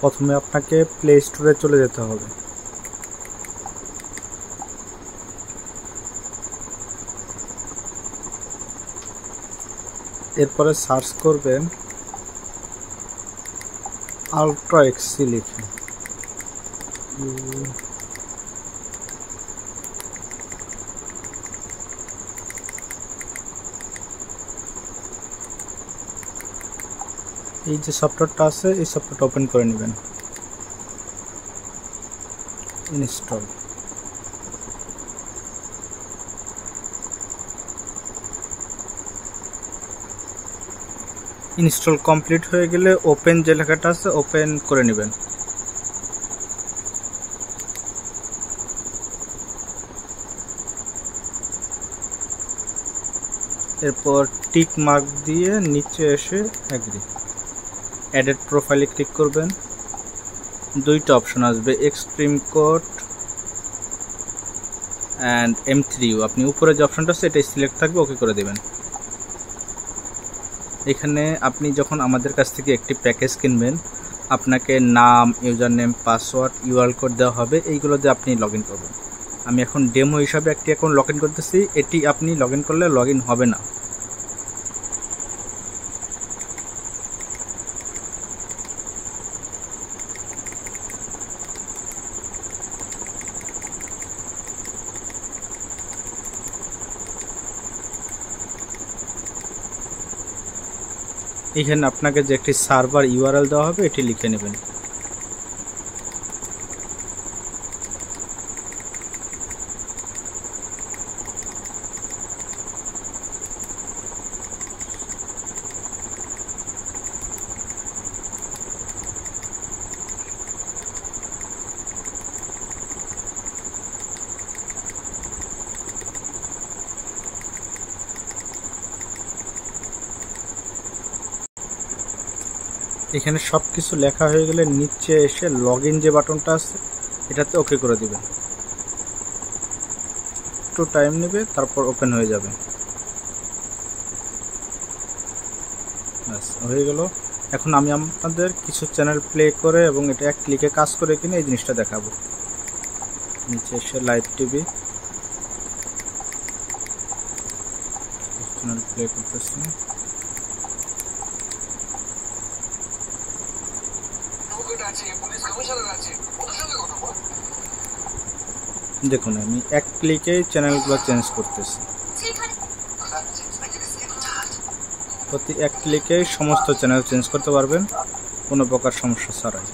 প্রথমে আপনাকে প্লে স্টোরে চলে যেতে হবে। এরপরে সার্চ করবেন আলট্রা এক্সি লিখে। এই যে সফটওয়্যারটা আছে এই সফটওয়্যারটা ওপেন করে নেবেন, ইনস্টল। ইনস্টল কমপ্লিট হয়ে গেলে ওপেন যে লেখাটা আছে ওপেন করে নেবেন। এরপর টিক মার্ক দিয়ে নিচে এসে এগ্রি, অ্যাডেড প্রোফাইলে ক্লিক করবেন। দুইটা অপশন আসবে, এক্সট্রিম কোড অ্যান্ড M3U। আপনি উপরে যে অপশনটা আছে এটাই সিলেক্ট থাকবে, ওকে করে দেবেন। এখানে আপনি যখন আমাদের কাছ থেকে একটি প্যাকেজ কিনবেন আপনাকে নাম, user name, password, URL code দেওয়া হবে, এইগুলো দিয়ে আপনি লগ ইন করবেন। আমি এখন ডেমো হিসাবে একটি অ্যাকাউন্ট লগ ইন করতেছি, এটি আপনি লগ ইন করলে লগ ইন হবে না। এখানে আপনাকে যে একটি সার্ভার ইউআরএল দেওয়া হবে এটি লিখে নেবেন। এখানে সব কিছু লেখা হয়ে গেলে নিচে এসে লগ ইন যে বাটনটা আছে এটাতে ওকে করে দিবেন। একটু টাইম নেবে, তারপর ওপেন হয়ে যাবে। ব্যাস হয়ে গেল। এখন আমি আপনাদের কিছু চ্যানেল প্লে করে এবং এটা এক ক্লিকে কাজ করে কিনে এই জিনিসটা দেখাবো। নিচে এসে লাইভ টিভি চ্যানেল প্লে করতেছি। দেখুন আমি এক ক্লিকেই চ্যানেলগুলো চেঞ্জ করতেছি। প্রতি এক ক্লিকেই সমস্ত চ্যানেল চেঞ্জ করতে পারবেন কোনো প্রকার সমস্যা ছাড়াই।